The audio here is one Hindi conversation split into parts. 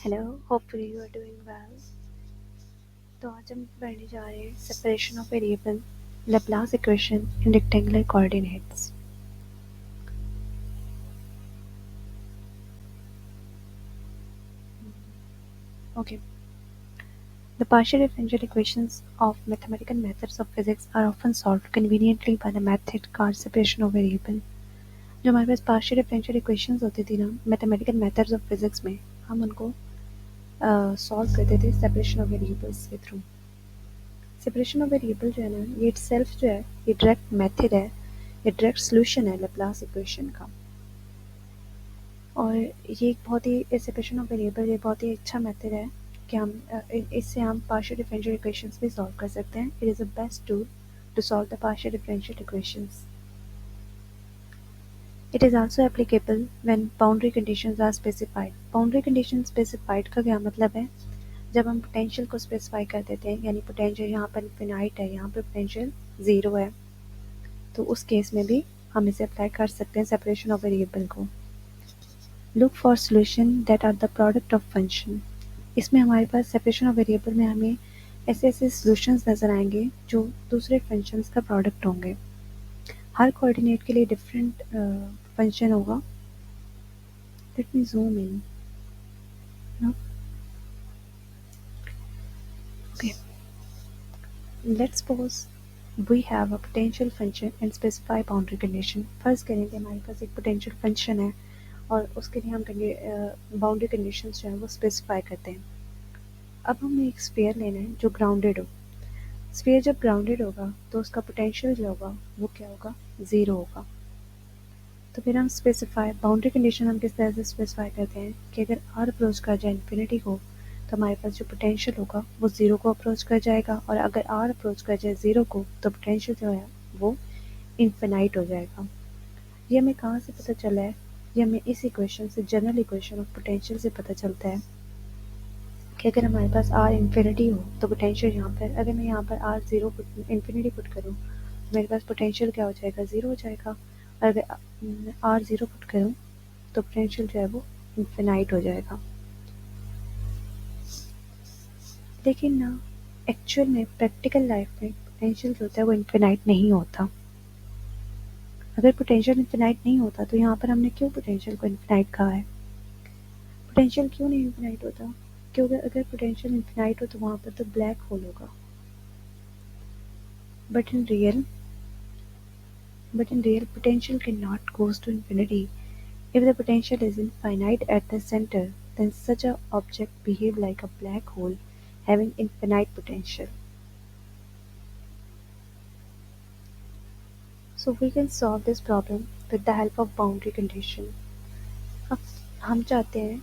Hello, hopefully you are doing well. तो आज हम पढ़ने जा रहे हैं separation of variable, Laplace equation in rectangular coordinates. Okay. The partial differential equations of mathematical methods of physics are often solved conveniently by the method called separation of variable। जो हमारे पास partial differential equations होती थी ना मैथमेटिकल मेथड्स ऑफ फिजिक्स में, हम उनको सॉल्व करते थे सेपरेशन ऑफ वेरिएबल्स के थ्रू। सेपरेशन ऑफ वेरिएबल जो है ना, ये इटसेल्फ जो है, ये डायरेक्ट मेथड है, ये डायरेक्ट सोल्यूशन है लैप्लास इक्वेशन का। और ये एक बहुत ही सेपरेशन ऑफ वेरिएबल ये बहुत ही अच्छा मेथड है कि हम इससे हम पार्शियल डिफरेंशियल इक्वेशंस भी सॉल्व कर सकते हैं। It is the best tool to solve the partial differential equations. It is also applicable when boundary conditions are specified. Boundary condition specified का क्या मतलब है? जब हम पोटेंशियल को स्पेसिफाई कर देते हैं, यानी पोटेंशियल यहाँ पर इनफिनाइट है, यहाँ पर पोटेंशियल ज़ीरो है, तो उस केस में भी हम इसे अप्लाई कर सकते हैं सेपरेशन ऑफ वेरिएबल को। Look for solution that are the product of function. इसमें हमारे पास सेपरेशन ऑफ वेरिएबल में हमें ऐसे ऐसे सॉल्यूशंस नज़र आएंगे जो दूसरे फंक्शंस का प्रोडक्ट होंगे। हर कोऑर्डिनेट के लिए डिफरेंट फंक्शन होगा। Let me zoom in. Okay, let's suppose we have a potential function and specify boundary condition. फर्ज करें कि हमारे पास एक पोटेंशियल फंक्शन है और उसके लिए हम बाउंड्री कंडीशंस जो है वो स्पेसिफाई करते हैं। अब हमें एक स्फीयर लेना है जो ग्राउंडेड हो। स्फीयर जब ग्राउंडेड होगा तो उसका पोटेंशियल जो होगा वो क्या होगा? ज़ीरो होगा। तो फिर हम स्पेसिफाई बाउंड्री कंडीशन हम किस तरह से स्पेसिफाई करते हैं कि अगर आर अप्रोच कर जाए इन्फिनिटी को, तो हमारे पास जो पोटेंशियल होगा वो ज़ीरो को अप्रोच कर जाएगा, और अगर आर अप्रोच कर जाए ज़ीरो को तो पोटेंशियल जो है वो इन्फिनाइट हो जाएगा। ये हमें कहाँ से पता चला है? ये हमें इस इक्वेशन से, जनरल इक्वेशन ऑफ पोटेंशियल से पता चलता है कि अगर हमारे पास आर इन्फिनिटी हो तो पोटेंशियल यहाँ पर, अगर मैं यहाँ पर आर ज़ीरो इन्फिनिटी पुट करूँ तो मेरे पास पोटेंशियल क्या हो जाएगा? ज़ीरो हो जाएगा। और अगर आर ज़ीरो पुट करूँ तो पोटेंशियल जो है वो इन्फिनाइट हो जाएगा। लेकिन ना एक्चुअल में प्रैक्टिकल लाइफ में पोटेंशियल जो होता है वो इन्फिनाइट नहीं होता। अगर पोटेंशियल इन्फिनाइट नहीं होता तो यहाँ पर हमने क्यों पोटेंशियल को इन्फिनाइट कहा है? पोटेंशियल क्यों नहीं इन्फिनाइट होता? क्योंकि अगर पोटेंशियल इन्फिनाइट हो तो वहाँ पर तो ब्लैक होल होगा। But in real potential cannot goes to infinity. If the potential is infinite at the center, then such a object behave like a black hole having infinite potential. So we can solve this problem with the help of boundary condition. अब हम चाहते हैं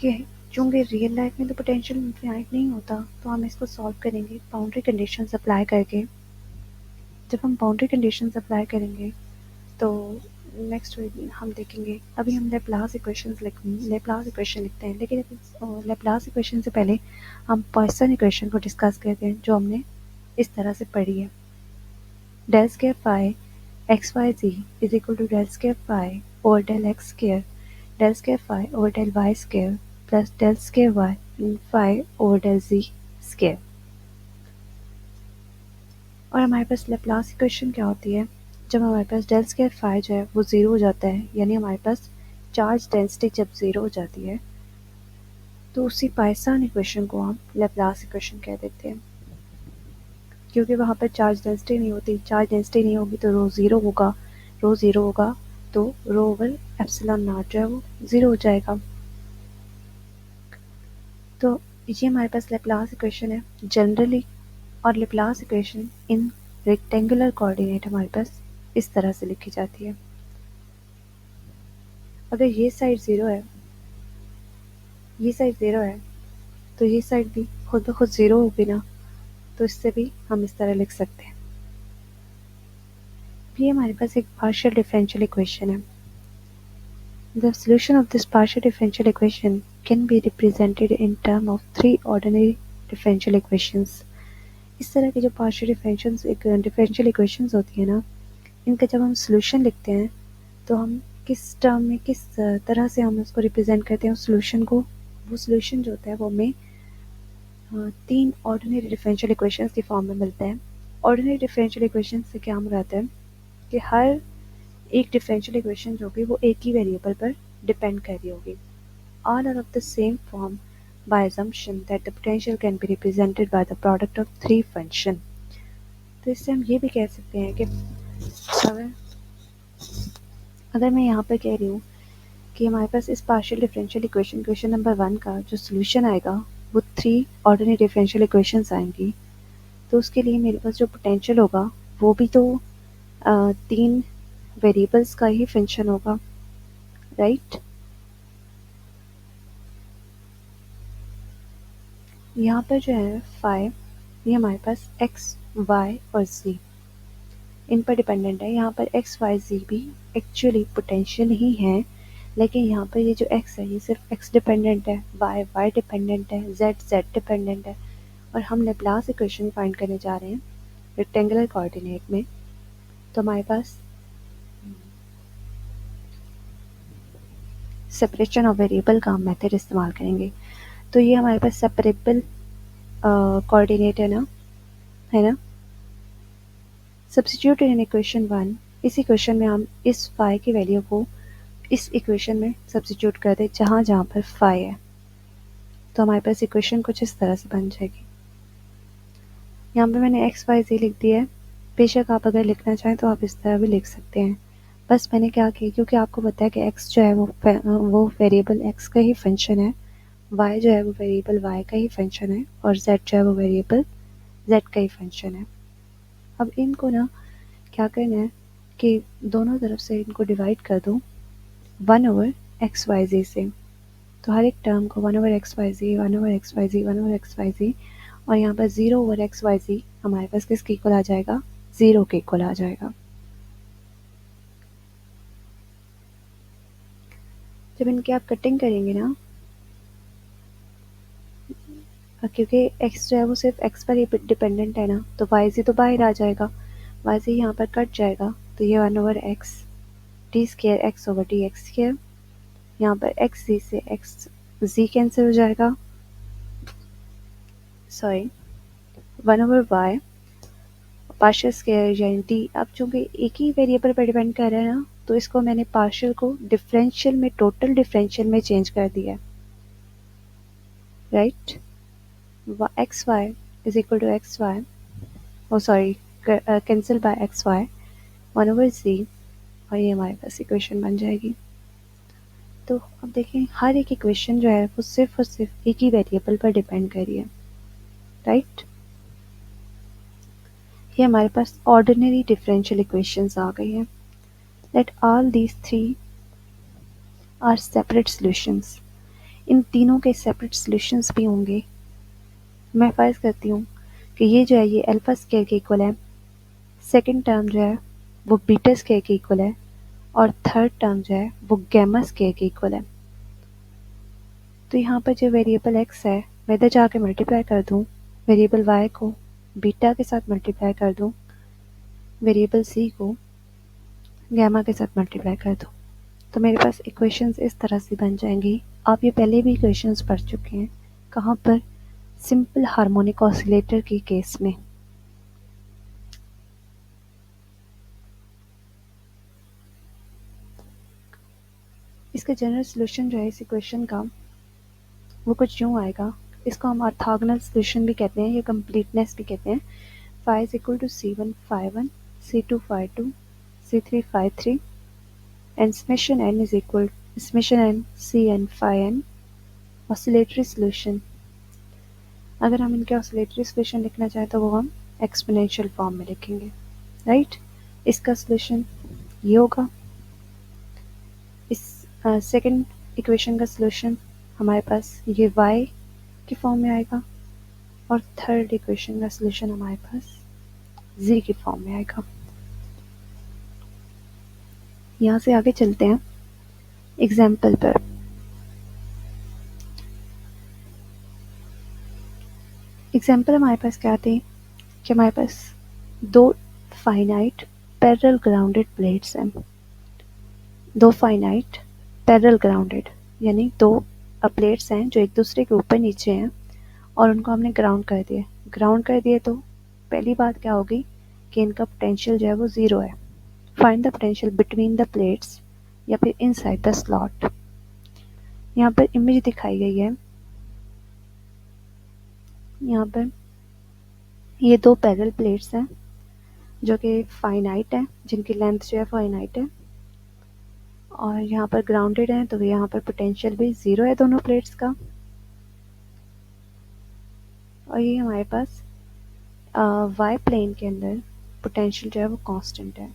कि चूंकि रियल लाइफ में तो पोटेंशियल इन्फिनाइट नहीं होता, तो हम इसको सॉल्व करेंगे बाउंड्री कंडीशंस अप्लाई करके। जब हम बाउंड्री कंडीशंस अप्लाई करेंगे तो नेक्स्ट हम देखेंगे। अभी हम लेप्लास इक्वेशन लिखते हैं, लेकिन लेप्लास इक्वेशन से पहले हम पॉइसन इक्वेशन को डिस्कस करते हैं जो हमने इस तरह से पढ़ी है। Del square phi x y z is equal to del square phi over del x square, del square phi over del y square plus del square y phi over del z square. और हमारे पास लेप्लास इक्वेशन क्या होती है? जब हमारे पास डेल स्क्वायर फाई जो है वो ज़ीरो हो जाता है, यानी हमारे पास चार्ज डेंसिटी जब ज़ीरो हो जाती है तो उसी पाइसान इक्वेशन को हम लेप्लास इक्वेशन कह देते हैं, क्योंकि वहाँ पर चार्ज डेंसिटी नहीं होती। चार्ज डेंसिटी नहीं होगी तो रो ज़ीरो होगा, रो ज़ीरो होगा तो रो ओवर एप्सिलॉन नॉट जो है वो ज़ीरो हो जाएगा। तो ये हमारे पास लेप्लास इक्वेशन है जनरली। और Laplace equation in rectangular coordinate हमारे पास इस तरह से लिखी जाती है। अगर ये साइड ज़ीरो है, ये साइड ज़ीरो है, तो ये साइड भी खुद ब खुद ज़ीरो होगी ना, तो इससे भी हम इस तरह लिख सकते हैं। ये हमारे पास एक पार्शियल डिफरेंशियल इक्वेशन है। The solution of this partial differential equation can be represented in terms of three ordinary differential equations। इस तरह की जो पार्शियल डिफरेंशियल इक्वेशंस होती है ना, इनका जब हम सोल्यूशन लिखते हैं तो हम किस टर्म में, किस तरह से हम उसको रिप्रेजेंट करते हैं उस सोल्यूशन को? वो सोल्यूशन जो होता है वो हमें 3 ऑर्डिनरी डिफरेंशियल इक्वेशंस की फॉर्म में मिलता है। ऑर्डिनरी डिफरेंशियल इक्वेशन से क्या मुराद है कि हर एक डिफरेंशियल इक्वेशन जो होगी वो एक ही वेरिएबल पर डिपेंड कर रही होगी। All are of the same form by assumption that the potential can be represented by the product of three function। तो इससे हम ये भी कह सकते हैं कि अगर अगर मैं यहाँ पर कह रही हूँ कि हमारे पास इस partial differential equation question number 1 का जो सोल्यूशन आएगा वो 3 ऑर्डिनरी डिफरेंशियल इक्वेशंस आएंगी, तो उसके लिए मेरे पास जो पोटेंशियल होगा वो भी तो 3 वेरिएबल्स का ही फंक्शन होगा, राइट। यहाँ पर जो है 5 ये हमारे पास x, y और z इन पर डिपेंडेंट है। यहाँ पर x, y, z भी एक्चुअली पोटेंशियल ही है, लेकिन यहाँ पर ये जो x है ये सिर्फ x डिपेंडेंट है, y y डिपेंडेंट है, z z डिपेंडेंट है। और हम लेप्लास इक्वेशन फाइंड करने जा रहे हैं रेक्टेंगुलर कोऑर्डिनेट में, तो हमारे पास सेपरेशन ऑफ वेरिएबल का मेथड इस्तेमाल करेंगे। तो ये हमारे पास सेपरेबल कोऑर्डिनेट है ना। सब्स्टिट्यूट इन इक्वेशन 1, इस इक्वेशन में हम इस फाई की वैल्यू को इस इक्वेशन में सब्स्टिट्यूट कर दें जहाँ जहाँ पर फाई है, तो हमारे पास इक्वेशन कुछ इस तरह से बन जाएगी। यहाँ पे मैंने एक्स वाई जी लिख दिया है, बेशक आप अगर लिखना चाहें तो आप इस तरह भी लिख सकते हैं। बस मैंने क्या किया, क्योंकि आपको पता है कि एक्स जो है वो वेरिएबल एक्स का ही फंक्शन है, वाई जो है वो वेरिएबल वाई का ही फंक्शन है, और जेड जो है वो वेरिएबल जेड का ही फंक्शन है। अब इनको ना क्या करना है कि दोनों तरफ से इनको डिवाइड कर दो 1/xyz से। तो हर एक टर्म को 1/xyz, 1/xyz, 1/xyz, और यहाँ पर 0/xyz हमारे पास किसके इक्वल आ जाएगा, 0 के इक्वल आ जाएगा। जब इनकी आप कटिंग करेंगे ना, क्योंकि x जो है वो सिर्फ x पर ही डिपेंडेंट है ना, तो yz तो बाहर आ जाएगा, yz यहाँ पर कट जाएगा, तो ये 1/x D square x over D x square, यहाँ पर एक्स जी से एक्स जी कैंसिल हो जाएगा, सॉरी 1/y पार्शियल स्केयर यानी डी। अब चूंकि एक ही वेरिएबल पर डिपेंड कर रहा है ना, तो इसको मैंने पार्शियल को डिफरेंशियल में टोटल डिफरेंशियल में चेंज कर दिया, right. X Y is equal to x y, oh sorry cancel by x y 1/z, और ये हमारे पास इक्वेशन बन जाएगी। तो अब देखें हर एक इक्वेशन जो है वो सिर्फ और सिर्फ एक ही वेरिएबल पर डिपेंड कर रही है, राइट। ये हमारे पास ऑर्डिनरी डिफरेंशियल इक्वेशंस आ गई हैं। Let all these three are separate solutions. इन तीनों के सेपरेट सॉल्यूशंस भी होंगे। मैं फर्ज करती हूँ कि ये जो है ये अल्फा स्क्वायर के इक्वल है, सेकंड टर्म जो है वो बीटा स्क्वायर के इक्वल है, और थर्ड टर्म जो है वो गैमा स्क्वायर के इक्वल है। तो यहाँ पर जो वेरिएबल एक्स है मैं इधर जाके मल्टीप्लाई कर दूँ, वेरिएबल वाई को बीटा के साथ मल्टीप्लाई कर दूँ, वेरिएबल सी को गैमा के साथ मल्टीप्लाई कर दूँ, तो मेरे पास इक्वेशंस इस तरह से बन जाएंगी। आप ये पहले भी इक्वेशंस पढ़ चुके हैं, कहाँ पर, सिंपल हार्मोनिक ऑसिलेटर के केस में। इसका जनरल सॉल्यूशन जो है इस इक्वेशन का वो कुछ यूँ आएगा। इसको हम ऑर्थोगोनल सॉल्यूशन भी कहते हैं या कंप्लीटनेस भी कहते हैं। phi is equal to C1 phi 1, C2 phi 2, C3 phi 3, and summation n is equal to summation n Cn phi n। Oscillatory solution, अगर हम इनके ऑसिलेटरी सॉल्यूशन लिखना चाहें तो वो हम एक्सपोनेंशियल फॉर्म में लिखेंगे, राइट। इसका सॉल्यूशन ये होगा। इस सेकंड इक्वेशन का सॉल्यूशन हमारे पास ये y की फॉर्म में आएगा, और थर्ड इक्वेशन का सॉल्यूशन हमारे पास z की फॉर्म में आएगा। यहाँ से आगे चलते हैं एग्जाम्पल पर। एग्जाम्पल हमारे पास क्या थे कि हमारे पास दो फाइनाइट पैरेलल ग्राउंडेड प्लेट्स हैं, दो फाइनाइट पैरेलल ग्राउंडेड यानी दो प्लेट्स हैं जो एक दूसरे के ऊपर नीचे हैं और उनको हमने ग्राउंड कर दिया। ग्राउंड कर दिए तो पहली बात क्या होगी कि इनका पोटेंशियल जो है वो ज़ीरो है। Find the potential between the plates या फिर इनसाइड द स्लॉट। यहाँ पर इमेज दिखाई गई है। यहाँ पर ये दो पैरेलल प्लेट्स हैं जो कि फाइनाइट हैं, जिनकी लेंथ जो है फाइनाइट है और यहाँ पर ग्राउंडेड हैं, तो यहाँ पर पोटेंशियल भी ज़ीरो है दोनों प्लेट्स का। और ये हमारे पास वाई प्लेन के अंदर पोटेंशियल जो है वो कांस्टेंट है।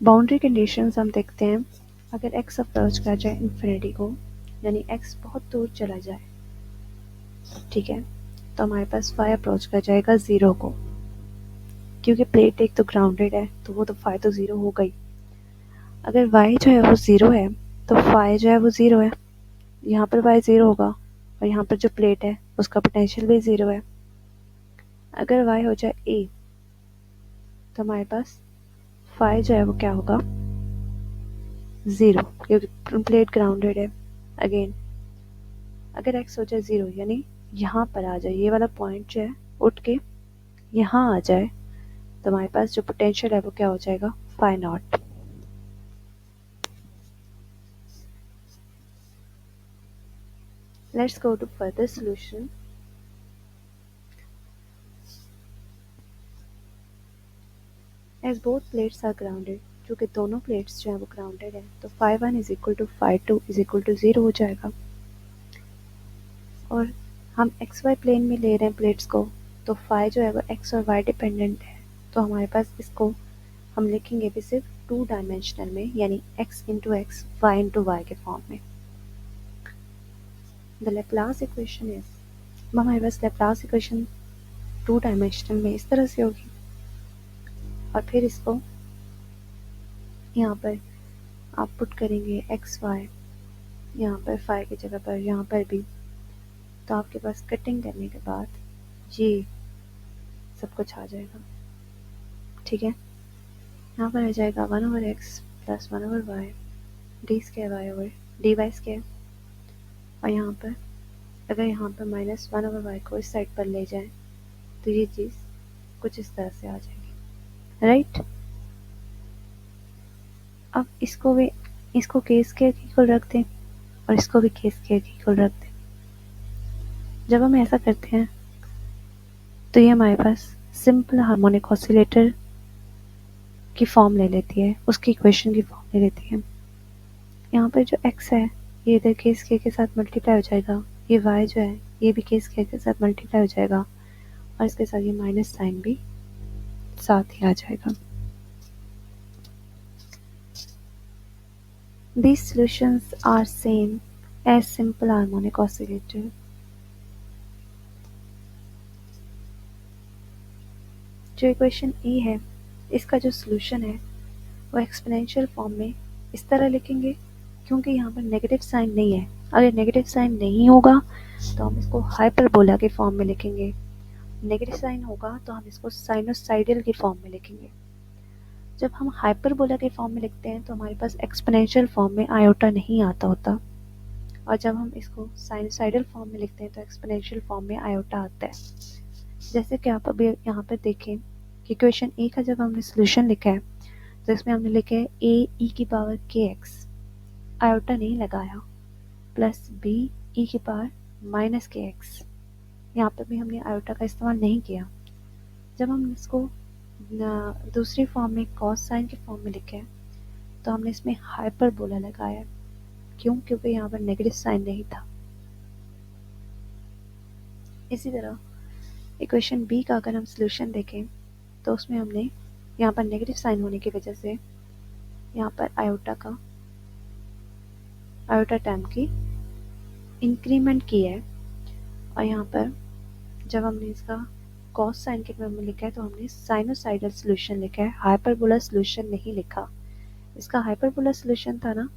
बाउंड्री कंडीशंस हम देखते हैं। अगर x अप्रोच कर जाए इन्फिनिटी को, यानी x बहुत दूर चला जाए, ठीक है, तो हमारे पास y अप्रोच कर जाएगा ज़ीरो को। क्योंकि प्लेट एक तो ग्राउंडेड है तो वो तो फाई तो ज़ीरो हो गई। अगर y जो है वो ज़ीरो है तो फाई जो है वो ज़ीरो है। यहाँ पर y ज़ीरो होगा और यहाँ पर जो प्लेट है उसका पोटेंशियल भी ज़ीरो है। अगर y हो जाए a तो हमारे पास फाई जो है वो क्या होगा, ज़ीरो, क्योंकि प्लेट ग्राउंडेड है। अगेन अगर x हो जाए ज़ीरो, यानी यहाँ पर आ जाए, ये वाला पॉइंट जो है उठ के यहाँ आ जाए, तो हमारे पास जो पोटेंशियल है वो क्या हो जाएगा, phi not. Let's go to further solution. As both plates are grounded, क्योंकि दोनों प्लेट्स जो है वो ग्राउंडेड है, तो phi one is equal to phi two is equal to zero हो जाएगा। और हम एक्स वाई प्लेन में ले रहे हैं प्लेट्स को, तो फाई जो है वो एक्स और वाई डिपेंडेंट है, तो हमारे पास इसको हम लिखेंगे भी सिर्फ टू डायमेंशनल में, यानी x into x, Y into y के फॉर्म में। द लेप्लास इक्वेशन इज, हमारे पास लेप्लास इक्वेशन टू डायमेंशनल में इस तरह से होगी। और फिर इसको यहाँ पर आप पुट करेंगे एक्स वाई, यहाँ पर फाई की जगह पर, यहाँ पर भी, तो आपके पास कटिंग करने के बाद ये सब कुछ आ जाएगा। ठीक है, यहाँ पर आ जाएगा one over x plus one over y d square y over d y square. और यहाँ पर अगर यहाँ पर माइनस वन ओवर वाई को इस साइड पर ले जाएं तो ये चीज़ कुछ इस तरह से आ जाएगी, राइट। अब इसको केस केयर की इक्वल रख दें और इसको भी केस केयर की इक्वल रख दें। जब हम ऐसा करते हैं तो ये हमारे पास सिंपल हार्मोनिक ऑसिलेटर की फॉर्म ले लेती है, उसकी इक्वेशन की फॉर्म ले लेती है। यहाँ पर जो x है ये इधर केस के साथ मल्टीप्लाई हो जाएगा, ये y जो है ये भी केस के साथ मल्टीप्लाई हो जाएगा और इसके साथ ये माइनस साइन भी साथ ही आ जाएगा। These solutions are same as simple harmonic oscillator. जो इक्वेशन ए है इसका जो सोल्यूशन है वो एक्सपोनेंशियल फॉर्म में इस तरह लिखेंगे, क्योंकि यहाँ पर नेगेटिव साइन नहीं है। अगर नेगेटिव साइन नहीं होगा तो हम इसको हाइपरबोला के फॉर्म में लिखेंगे, नेगेटिव साइन होगा तो हम इसको साइनोसाइडल के फॉर्म में लिखेंगे। जब हम हाइपरबोला के फॉर्म में लिखते हैं तो हमारे पास एक्सपोनेंशियल फॉर्म में आयोटा नहीं आता होता, और जब हम इसको साइनोसाइडल फॉर्म में लिखते हैं तो एक्सपोनेंशियल फॉर्म में आयोटा आता है। जैसे कि आप अभी यहाँ पर देखें कि इक्वेशन ए का जब हमने सोल्यूशन लिखा है तो इसमें हमने लिखा है ए ई की पावर के एक्स, आयोटा नहीं लगाया, प्लस बी ई की पावर माइनस के एक्स, यहाँ पर भी हमने आयोटा का इस्तेमाल नहीं किया। जब हम इसको दूसरी फॉर्म में कॉस साइन के फॉर्म में लिखे तो हमने इसमें हाइपरबोला लगाया। क्यों? क्योंकि यहाँ पर नेगेटिव साइन नहीं था। इसी तरह इक्वेशन बी का अगर हम सोल्यूशन देखें तो उसमें हमने यहाँ पर नेगेटिव साइन होने की वजह से यहाँ पर आयोटा टर्म की इंक्रीमेंट की है, और यहाँ पर जब हमने इसका कॉस साइन के फॉर्म में लिखा है तो हमने साइनोसाइडल सोल्यूशन लिखा है, हाइपरबोला सोल्यूशन नहीं लिखा। इसका हाइपरबोला सोल्यूशन था ना,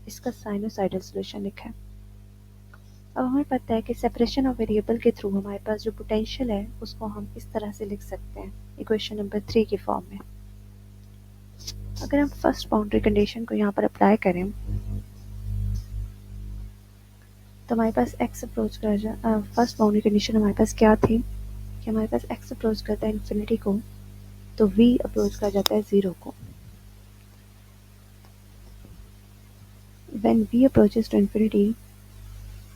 इसका साइनोसाइडल सोल्यूशन लिखा है। अब हमें पता है कि सेपरेशन ऑफ वेरिएबल के थ्रू हमारे पास जो पोटेंशियल है उसको हम इस तरह से लिख सकते हैं इक्वेशन नंबर 3 की फॉर्म में। अगर हम फर्स्ट बाउंड्री कंडीशन को यहाँ पर अप्लाई करें तो हमारे पास एक्स अप्रोच कर फर्स्ट बाउंड्री कंडीशन हमारे पास क्या थी कि हमारे पास एक्स अप्रोच करता है इन्फिनिटी को तो वी अप्रोच कर जाता है ज़ीरो को। When we approaches to infinity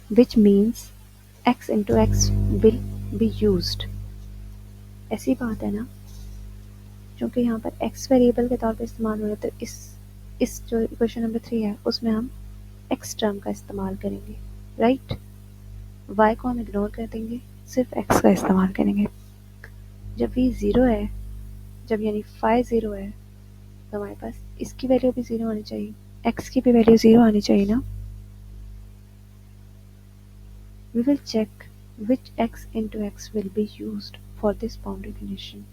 which means x into x will be used. ऐसी बात है ना, क्योंकि यहाँ पर एक्स वेरिएबल के तौर पर इस्तेमाल हो रहा है तो इस जो इक्वेशन नंबर 3 है उसमें हम एक्स टर्म का इस्तेमाल करेंगे, राइट। वाई को हम इग्नोर कर देंगे, सिर्फ एक्स का इस्तेमाल करेंगे। जब वी ज़ीरो है, जब यानी फाई ज़ीरो है तो हमारे पास इसकी वैल्यू भी ज़ीरो आनी चाहिए, एक्स की भी वैल्यू ज़ीरो आनी चाहिए ना। We will check which x into x will be used for this boundary condition.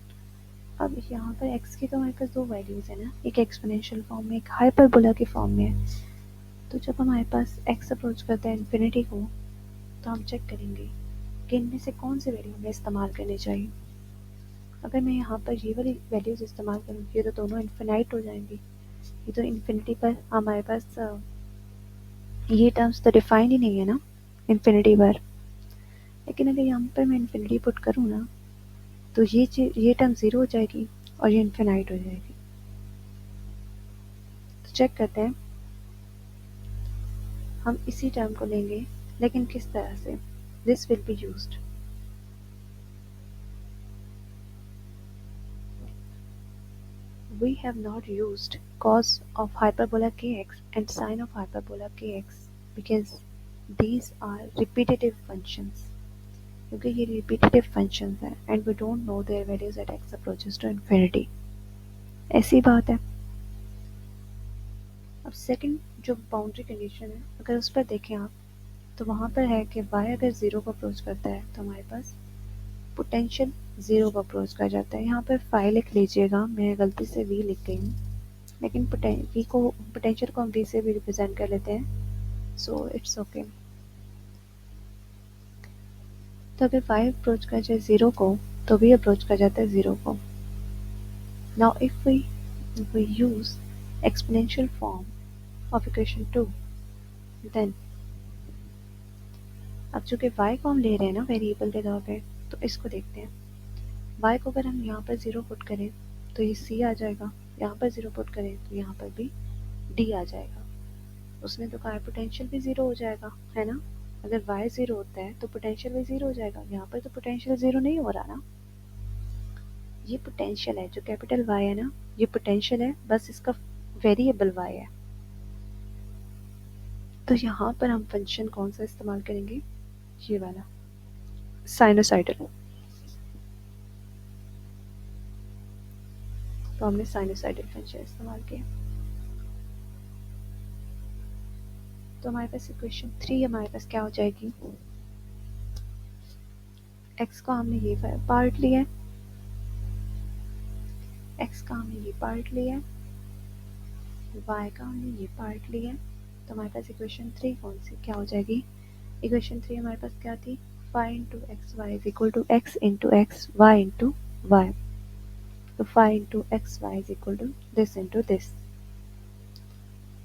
अब यहाँ पर एक्स की तो हमारे पास दो वैल्यूज़ है ना, एक एक्सपोनेंशियल फॉर्म में, एक हाइपरबोला की फॉर्म में है। तो जब हमारे पास एक्स अप्रोच करता है इन्फिनिटी को तो हम चेक करेंगे कि इनमें से कौन सी वैल्यू हमें इस्तेमाल करनी चाहिए। अगर मैं यहाँ पर ये वाली वैल्यूज़ इस्तेमाल करूँ ये तो दोनों इन्फिनाइट हो जाएंगी, ये तो इन्फिनिटी पर हमारे पास ये टर्म्स तो डिफाइन ही नहीं है ना इन्फिनिटी पर। लेकिन अगर यहाँ पर मैं इन्फिनिटी पुट करूँ ना तो ये टर्म ज़ीरो हो जाएगी और ये इन्फिनाइट हो जाएगी। तो चेक करते हैं, हम इसी टर्म को लेंगे लेकिन किस तरह से। This will be used. We have not used cos of hyperbola kx and sin of hyperbola kx because these are repetitive functions, क्योंकि ये repetitive functions हैं and we don't know their values at x approaches to infinity। ऐसी बात है। अब सेकंड जो बाउंड्री कंडीशन है अगर उस पर देखें आप तो वहाँ पर है कि y अगर ज़ीरो को अप्रोच करता है तो हमारे पास पोटेंशियल ज़ीरो को अप्रोच कर जाता है। यहाँ पर फाई लिख लीजिएगा, मैं गलती से v लिख गई हूँ, लेकिन पोटेंशियल को हम v से भी रिप्रेजेंट कर लेते हैं, सो इट्स ओके। तो अगर y अप्रोच कर जाए ज़ीरो को तो v अप्रोच कर जाता है ज़ीरो को। Now if we use exponential form of equation 2 then अब चूंकि y को हम ले रहे हैं ना वेरिएबल के तौर पे तो इसको देखते हैं। y को अगर हम यहाँ पर ज़ीरो पुट करें तो ये c आ जाएगा, यहाँ पर ज़ीरो पुट करें तो यहाँ पर भी d आ जाएगा। उसने तो कहा है पोटेंशियल भी ज़ीरो हो जाएगा, है ना। अगर y ज़ीरो होता है तो पोटेंशियल भी ज़ीरो हो जाएगा। यहाँ पर तो पोटेंशियल ज़ीरो नहीं हो रहा ना, ये पोटेंशियल है जो कैपिटल Y है ना, ये पोटेंशियल है, बस इसका वेरिएबल y है। तो यहाँ पर हम फंक्शन कौन सा इस्तेमाल करेंगे, ये वाला साइनोसाइडल। तो हमने साइनोसाइडल फंक्शन इस्तेमाल किया। तो हमारे पास इक्वेशन 3 हमारे पास क्या हो जाएगी, x का हमने ये पार्ट लिया है, x का हमने ये पार्ट लिया है, y का हमने ये पार्ट लिया है। तो हमारे पास इक्वेशन 3 कौन सी क्या हो जाएगी, इक्वेशन 3 हमारे पास क्या थी, phi into x Y is equal to X into x Y into Y. तो phi into x Y is equal to this into this.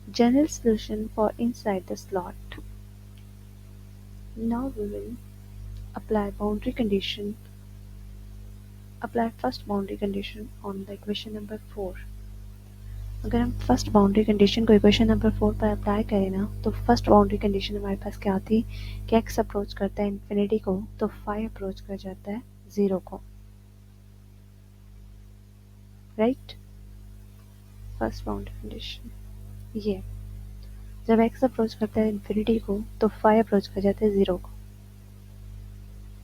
General solution for inside the slot. Now we will apply first boundary condition on the equation number 4। अगर हम फर्स्ट बाउंड्री कंडीशन को इक्वेशन नंबर 4 पर अप्लाई करें ना तो फर्स्ट बाउंड्री कंडीशन हमारे पास क्या थी कि x अप्रोच करता है इन्फिनिटी को तो फाई अप्रोच कर जाता है ज़ीरो को, राइट। फर्स्ट बाउंड्री कंडीशन ये, जब x अप्रोच करता है इन्फिनिटी को तो फाई अप्रोच कर जाता है ज़ीरो को।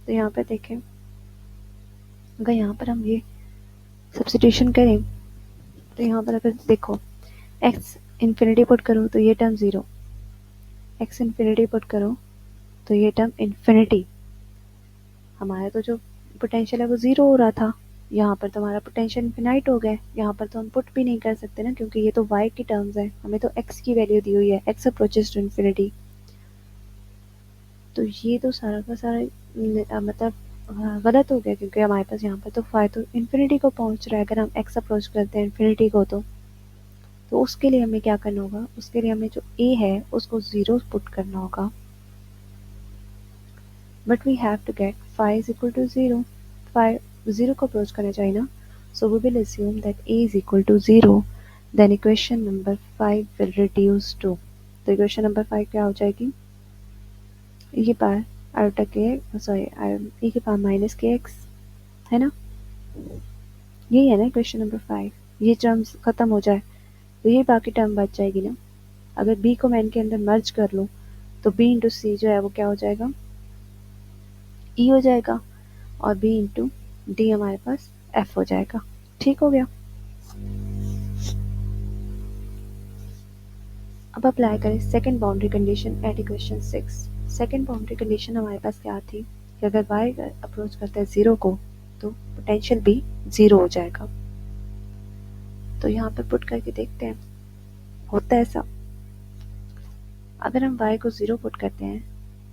तो यहाँ पर देखें, अगर यहाँ पर हम ये सब्स्टिट्यूशन करें तो यहाँ पर अगर देखो x इन्फिनिटी पुट करो तो ये term zero, x infinity put करो तो ये टर्म इन्फिनिटी। हमारा तो जो पोटेंशियल है वो ज़ीरो हो रहा था, यहाँ पर तो हमारा पोटेंशियल इन्फिनाइट हो गया। यहाँ पर तो हम पुट भी नहीं कर सकते ना क्योंकि ये तो y की टर्म्स है, हमें तो x की वैल्यू दी हुई है, x अप्रोचेस टू इन्फिनिटी। तो ये तो सारा का सारा मतलब गलत हो गया क्योंकि हमारे पास यहाँ पर तो फाई तो इन्फिनिटी को पहुँच रहा है। अगर हम x अप्रोच करते हैं इन्फिनिटी को तो उसके लिए हमें क्या करना होगा, उसके लिए हमें जो a है उसको ज़ीरो पुट करना होगा but we have to get phi is equal to 0. phi 0 को अप्रोच करना चाहिए ना, so we will assume that a is equal to 0. then equation number 5 will reduce to, तो equation number 5 क्या हो जाएगी, e की पावर आयोटा के सॉरी e की पावर माइनस के एक्स, है ना, यही है ना इक्वेशन नंबर 5। ये टर्म्स खत्म हो जाए तो ये बाकी टर्म बच जाएगी ना। अगर b को मैं इनके अंदर मर्ज कर लूँ तो b इंटू सी जो है वो क्या हो जाएगा, e हो जाएगा, और b इंटू डी हमारे पास f हो जाएगा। ठीक हो गया। अब अप्लाई करें second boundary condition at equation 6। Second boundary condition हमारे पास क्या थी कि अगर y अप्रोच करता है 0 को तो पोटेंशियल भी 0 हो जाएगा। तो यहाँ पे पुट करके देखते हैं होता है ऐसा। अगर हम y को 0 पुट करते हैं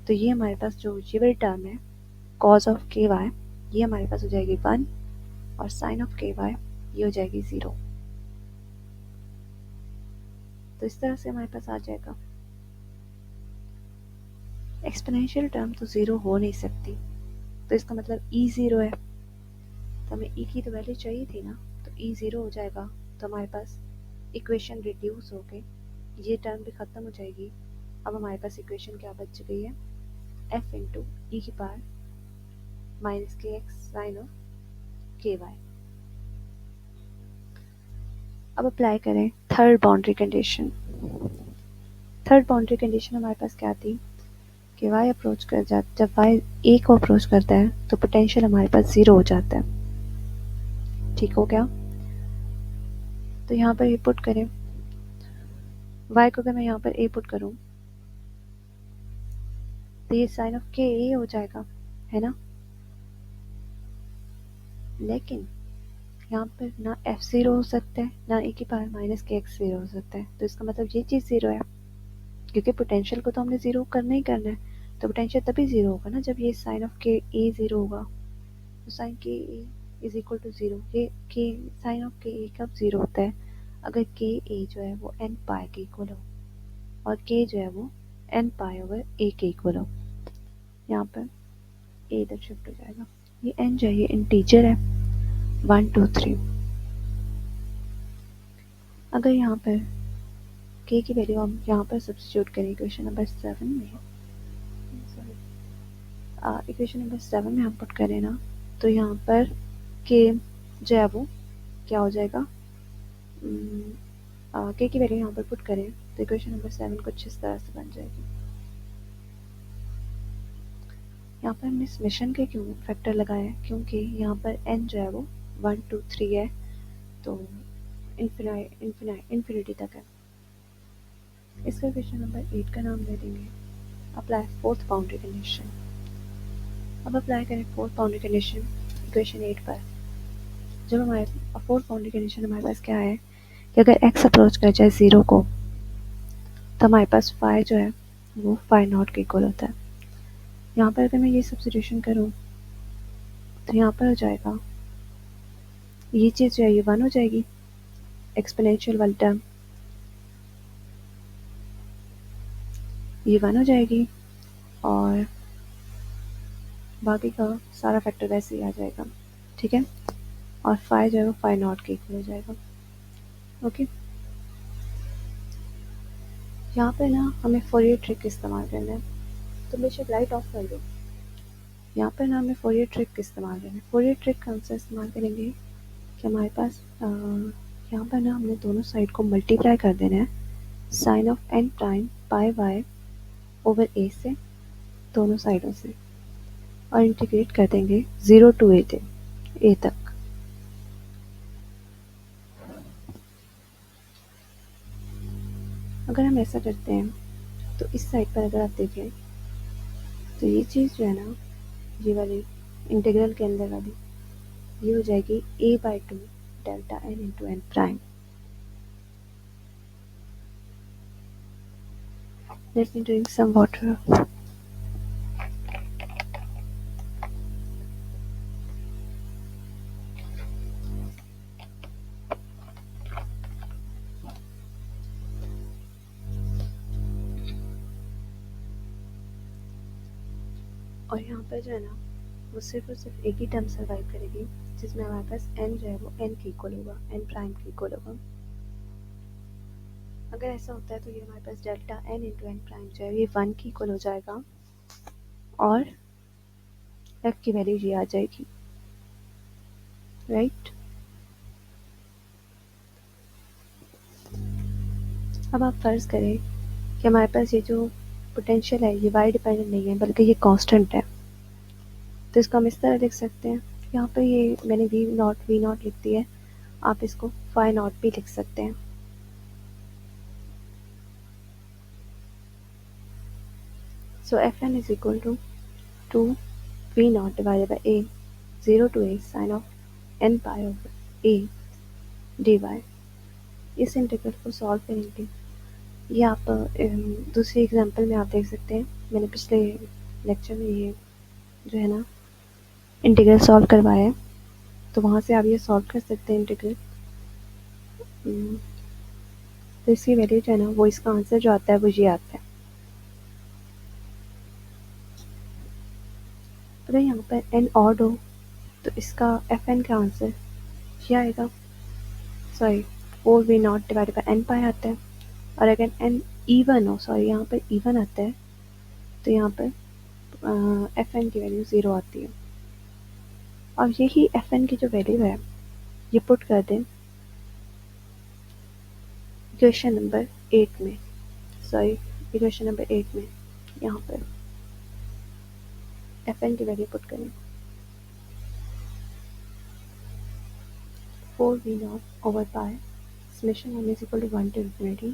तो ये हमारे पास जो ये वाली टर्म है cos ऑफ ky, ये हमारे पास हो जाएगी 1, और sin ऑफ ky ये हो जाएगी 0। तो इस तरह से हमारे पास आ जाएगा। एक्सपोनेंशियल टर्म तो 0 हो नहीं सकती, तो इसका मतलब e 0 है, तो हमें e की तो वैल्यू चाहिए थी ना, तो e 0 हो जाएगा। तो हमारे पास इक्वेशन रिड्यूस हो गई, ये टर्म भी ख़त्म हो जाएगी। अब हमारे पास इक्वेशन क्या बच गई है, f इंटू ई की पावर माइनस के एक्स साइन ऑफ के वाई। अब अप्लाई करें third boundary condition. Third boundary condition हमारे पास क्या थी कि y अप्रोच कर जाता, जब y a को अप्रोच करता है तो पोटेंशियल हमारे पास 0 हो जाता है। ठीक हो गया। तो यहाँ पर ये पुट करें, y को अगर मैं यहाँ पर a पुट करूँ तो ये साइन ऑफ के ए हो जाएगा, है ना। लेकिन यहाँ पर ना f 0 हो सकता है ना e की पावर माइनस के एक्स 0 हो सकता है, तो इसका मतलब ये चीज़ 0 है, क्योंकि पोटेंशियल को तो हमने 0 करना ही करना है। तो पोटेंशियल तभी 0 होगा ना जब ये साइन ऑफ के ए 0 होगा। तो साइन के ए इज इक्वल टू 0, ये के साइन ऑफ के ए कब 0 होता है, अगर के ए जो है वो एन पाई के इक्वल हो और के जो है वो एन पाई ओवर ए के इक्वल हो। यहाँ पर ए इधर शिफ्ट हो जाएगा, ये एन जो है ये इंटीजर है 1 2 3। अगर यहाँ पर के की वैल्यू हम यहाँ पर सब्स्टिट्यूट करें इक्वेशन नंबर 7 में, इक्वेशन नंबर 7 में हम पुट करें ना, तो यहाँ पर के जो है वो क्या हो जाएगा, के की वैल्यू यहाँ पर पुट करें तो इक्वेशन नंबर 7 कुछ इस तरह से बन जाएगी। यहाँ पर हमने समेशन के क्यों फैक्टर लगाया है, क्योंकि यहाँ पर n जो है वो 1 2 3 है, तो इन्फिनिटी तक है। इसका इक्वेशन नंबर 8 का नाम दे देंगे अप्लाई फोर्थ बाउंड्री कंडीशन। अब अप्लाई करें फोर्थ बाउंड्री कंडीशन इक्वेशन 8 पर। जब हमारे फोर्थ बाउंड्री कंडीशन हमारे पास क्या है कि अगर x अप्रोच कर जाए 0 को तो हमारे पास फाई जो है वो फाई नॉट के इक्वल होता है। यहाँ पर अगर मैं ये सब्स्टिट्यूशन करूँ तो यहाँ पर हो जाएगा ये चीज़ जो है ये 1 हो जाएगी, एक्सपोनेंशियल वाली टर्म ये 1 हो जाएगी, और बाकी का सारा फैक्टर वैसे ही आ जाएगा। ठीक है, और फाई जो है वो फाई नॉट के इक्वल हो जाएगा। ओके, यहाँ पर ना हमें फोरियर ट्रिक इस्तेमाल करना है, तो बेशक लाइट ऑफ कर दो। यहाँ पर ना हमें फोरियर ट्रिक इस्तेमाल करना है। फोरियर ट्रिक कौन सा इस्तेमाल करेंगे कि हमारे पास यहाँ पर ना हमने दोनों साइड को मल्टीप्लाई कर देना है sine of N prime pi Y over A से, दोनों साइडों से, और इंटीग्रेट कर देंगे 0 टू ए तक। अगर हम ऐसा करते हैं तो इस साइड पर अगर आप देखें तो ये चीज़ जो है ना, ये वाली इंटीग्रल के अंदर वाली ये हो जाएगी a/2 delta n into N prime. Let me drink some water. और यहाँ पर जो है ना वो सिर्फ और सिर्फ एक ही टर्म सर्वाइव करेगी जिसमें हमारे पास n जो है वो n के इक्वल होगा, n प्राइम के इक्वल होगा। अगर ऐसा होता है तो ये हमारे पास delta n into N prime जो है ये 1 के इक्वल हो जाएगा और f की वैल्यू ये आ जाएगी, राइट। अब आप फर्ज करें कि हमारे पास ये जो पोटेंशियल है ये y डिपेंडेंट नहीं है बल्कि ये कांस्टेंट है, तो इसको हम इस तरह लिख सकते हैं। यहाँ पर ये मैंने वी नॉट लिख दी है, आप इसको फाई नॉट भी लिख सकते हैं। So F N is equal to 2 V not divided by A 0 to a sin of n pi over a dy। इस इंटीग्रल को सॉल्व करेंगे, ये आप दूसरी एग्जांपल में आप देख सकते हैं। मैंने पिछले लेक्चर में ये जो है ना इंटीग्रल सॉल्व करवाया है, तो वहाँ से आप ये सॉल्व कर सकते हैं इंटीग्रल। तो इसकी वैल्यू जो है ना वो इसका आंसर जो आता है वो ये आता है। अगर यहाँ पर n ऑड हो तो इसका एफ एन का आंसर ये आएगा, sorry 4v0 divided by n पाई आता है। और अगर n इवन हो, सॉरी यहाँ पर इवन आता है, तो यहाँ पर एफ एन की वैल्यू 0 आती है। अब यही एफ एन की जो वैल्यू है ये पुट कर दें इक्वेशन नंबर 8 में, सॉरी इक्वेशन नंबर 8 में यहाँ पर एफ एन की वैल्यू पुट करें 4v0 over pi summation n is equal to 1 to infinity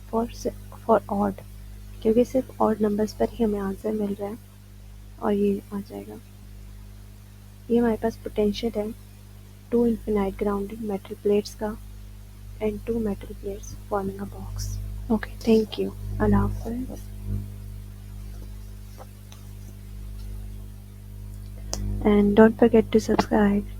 for odd, क्योंकि सिर्फ ऑड नंबर्स पर ही हमें आंसर मिल रहा है और ये आ जाएगा। ये हमारे पास पोटेंशियल है 2 infinite grounded metal plates का and 2 metal plates forming a box। Okay, thank you. Allah Hafiz. And don't forget to subscribe.